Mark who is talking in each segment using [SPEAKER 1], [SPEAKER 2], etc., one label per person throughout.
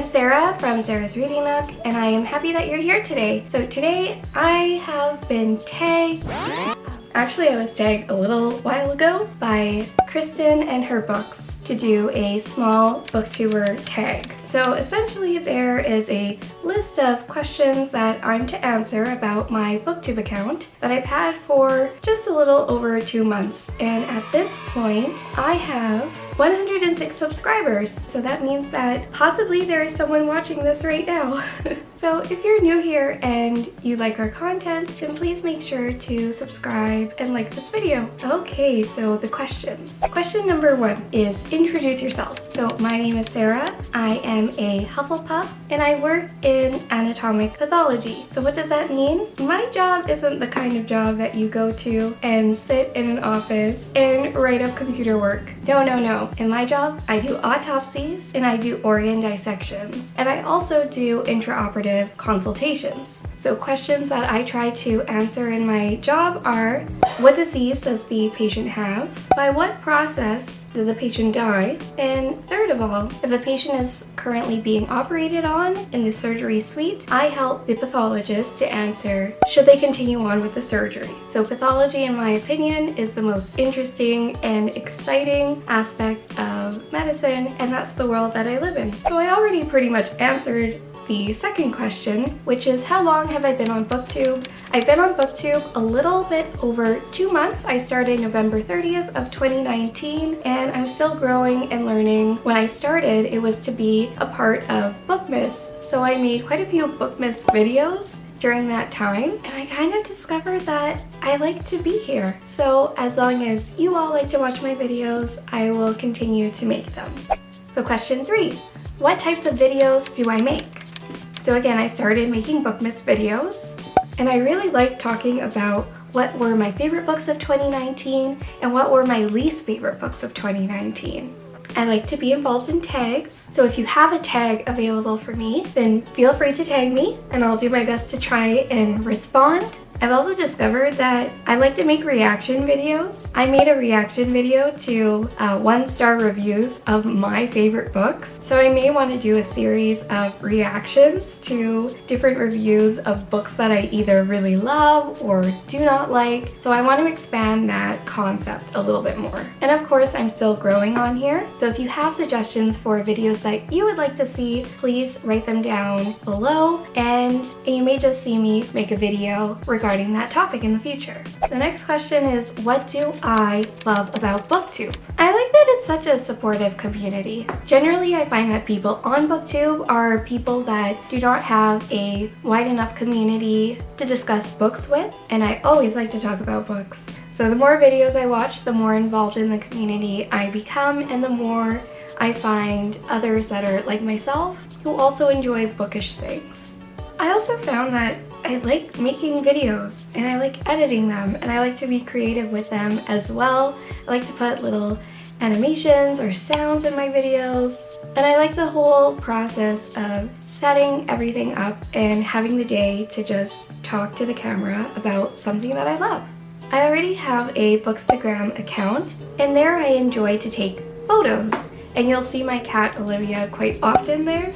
[SPEAKER 1] is Sarah from Sarah's Reading Nook, and I am happy that you're here today. So today I have been tagged. Actually, I was tagged a little while ago by Kristen and her books to do a small booktuber tag. So essentially there is a list of questions that I'm to answer about my booktube account that I've had for just a little over 2 months. And at this point, I have 106 subscribers. So that means that possibly there is someone watching this right now. So if you're new here and you like our content, then please make sure to subscribe and like this video. Okay, so the questions. Question number 1 is introduce yourself. So my name is Sarah. I am a Hufflepuff and I work in anatomic pathology. So what does that mean? My job isn't the kind of job that you go to and sit in an office and write up computer work. No, no, no. In my job, I do autopsies and I do organ dissections. And I also do intraoperative consultations. So questions that I try to answer in my job are, what disease does the patient have? By what process did the patient die? And third of all, if a patient is currently being operated on in the surgery suite, I help the pathologist to answer, should they continue on with the surgery? So pathology, in my opinion, is the most interesting and exciting aspect of medicine, and that's the world that I live in. So I already pretty much answered the second question, which is how long have I been on BookTube? I've been on BookTube a little bit over 2 months. I started November 30th of 2019 and I'm still growing and learning. When I started, it was to be a part of Bookmas. So I made quite a few Bookmas videos during that time, and I kind of discovered that I like to be here. So as long as you all like to watch my videos, I will continue to make them. So question 3, what types of videos do I make? So again, I started making Bookmas videos, and I really like talking about what were my favorite books of 2019 and what were my least favorite books of 2019. I like to be involved in tags, so if you have a tag available for me, then feel free to tag me and I'll do my best to try and respond. I've also discovered that I like to make reaction videos. I made a reaction video to 1-star reviews of my favorite books. So I may want to do a series of reactions to different reviews of books that I either really love or do not like. So I want to expand that concept a little bit more. And of course, I'm still growing on here. So if you have suggestions for videos that you would like to see, please write them down below and you may just see me make a video regarding that topic in the future. The next question is, what do I love about BookTube? I like that it's such a supportive community. Generally, I find that people on BookTube are people that do not have a wide enough community to discuss books with, and I always like to talk about books. So the more videos I watch, the more involved in the community I become, and the more I find others that are like myself who also enjoy bookish things. I also found that I like making videos and I like editing them and I like to be creative with them as well. I like to put little animations or sounds in my videos, and I like the whole process of setting everything up and having the day to just talk to the camera about something that I love. I already have a Bookstagram account and there I enjoy to take photos, and you'll see my cat Olivia quite often there.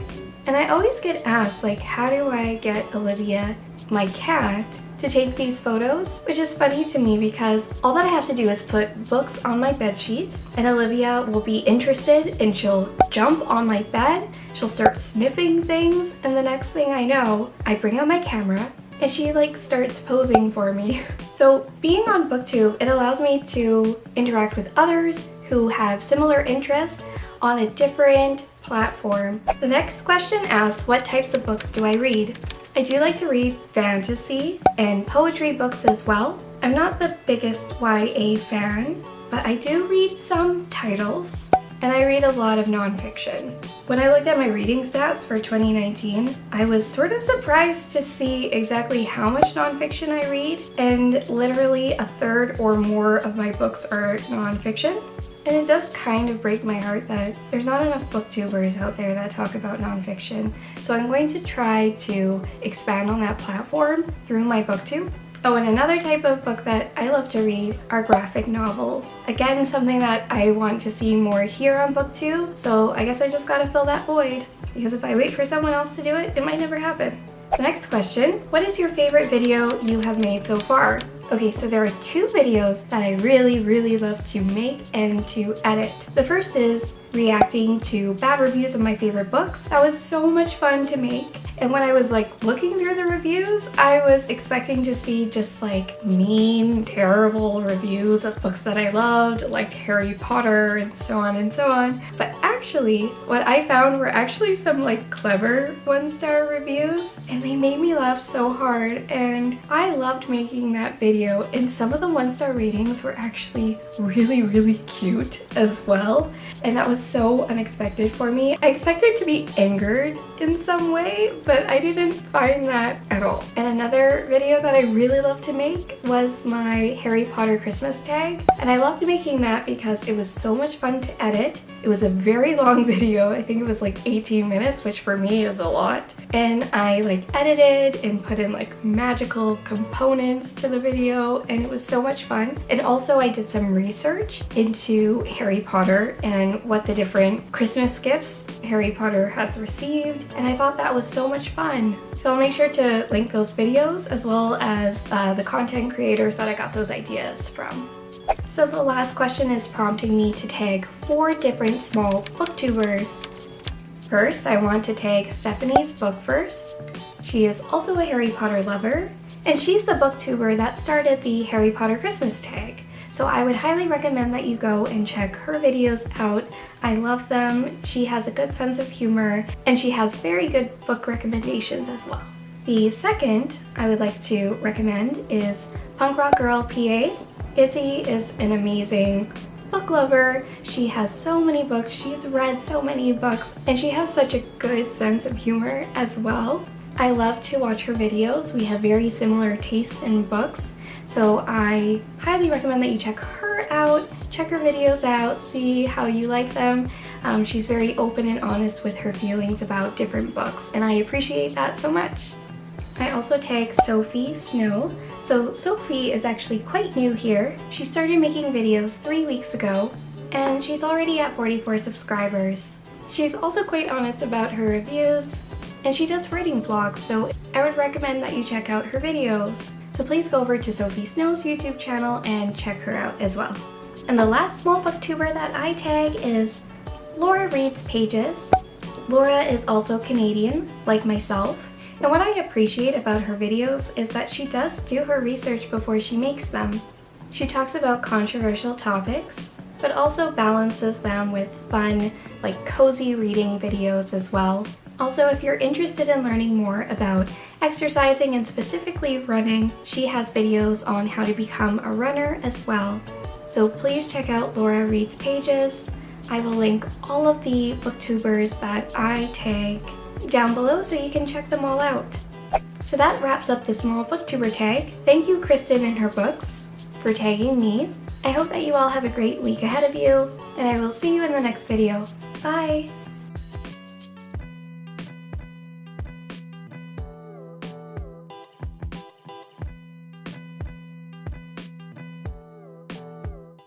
[SPEAKER 1] And I always get asked, like, how do I get Olivia, my cat, to take these photos? Which is funny to me because all that I have to do is put books on my bedsheet and Olivia will be interested and she'll jump on my bed, she'll start sniffing things, and the next thing I know, I bring out my camera and she like starts posing for me. So being on BookTube, it allows me to interact with others who have similar interests on a different platform. The next question asks, what types of books do I read? I do like to read fantasy and poetry books as well. I'm not the biggest YA fan, but I do read some titles, and I read a lot of nonfiction. When I looked at my reading stats for 2019, I was sort of surprised to see exactly how much nonfiction I read, and literally a third or more of my books are nonfiction. And it does kind of break my heart that there's not enough booktubers out there that talk about nonfiction. So I'm going to try to expand on that platform through my BookTube. Oh, and another type of book that I love to read are graphic novels. Again, something that I want to see more here on BookTube, so I guess I just gotta fill that void, because if I wait for someone else to do it, it might never happen. The next question, what is your favorite video you have made so far? Okay, so there are two videos that I really love to make and to edit. The first is reacting to bad reviews of my favorite books. That was so much fun to make. And when I was like looking through the reviews, I was expecting to see just like mean, terrible reviews of books that I loved, like Harry Potter and so on and so on. But actually, what I found were actually some like clever 1-star reviews, and they made me laugh so hard, and I loved making that video. And some of the 1-star ratings were actually really cute as well, and that was so unexpected for me. I expected to be angered in some way, but I didn't find that at all. And another video that I really loved to make was my Harry Potter Christmas tag, and I loved making that because it was so much fun to edit. It was a very long video. I think it was like 18 minutes, which for me is a lot. And I like edited and put in like magical components to the video, and it was so much fun. And also I did some research into Harry Potter and what the different Christmas gifts Harry Potter has received, and I thought that was so much fun. So I'll make sure to link those videos as well as the content creators that I got those ideas from. So the last question is prompting me to tag 4 different small booktubers. First, I want to tag Stephanie's Book First. She is also a Harry Potter lover, and she's the booktuber that started the Harry Potter Christmas tag. So I would highly recommend that you go and check her videos out. I love them. She has a good sense of humor, and she has very good book recommendations as well. The second I would like to recommend is Punk Rock Girl PA. Izzy is an amazing book lover. She has so many books, she's read so many books, and she has such a good sense of humor as well. I love to watch her videos. We have very similar tastes in books, so I highly recommend that you check her out, check her videos out, see how you like them. She's very open and honest with her feelings about different books, and I appreciate that so much. I also tag Sophie Snow. So Sophie is actually quite new here. She started making videos 3 weeks ago, and she's already at 44 subscribers. She's also quite honest about her reviews, and she does writing vlogs, so I would recommend that you check out her videos. So please go over to Sophie Snow's YouTube channel and check her out as well. And the last small booktuber that I tag is Laura Reads Pages. Laura is also Canadian, like myself. And what I appreciate about her videos is that she does do her research before she makes them. She talks about controversial topics, but also balances them with fun, like cozy reading videos as well. Also, if you're interested in learning more about exercising and specifically running, she has videos on how to become a runner as well. So please check out Laura Reads Pages. I will link all of the booktubers that I tag down below so you can check them all out. So that wraps up the small booktuber tag. Thank you, Kristen and her books, for tagging me. I hope that you all have a great week ahead of you, and I will see you in the next video. Bye!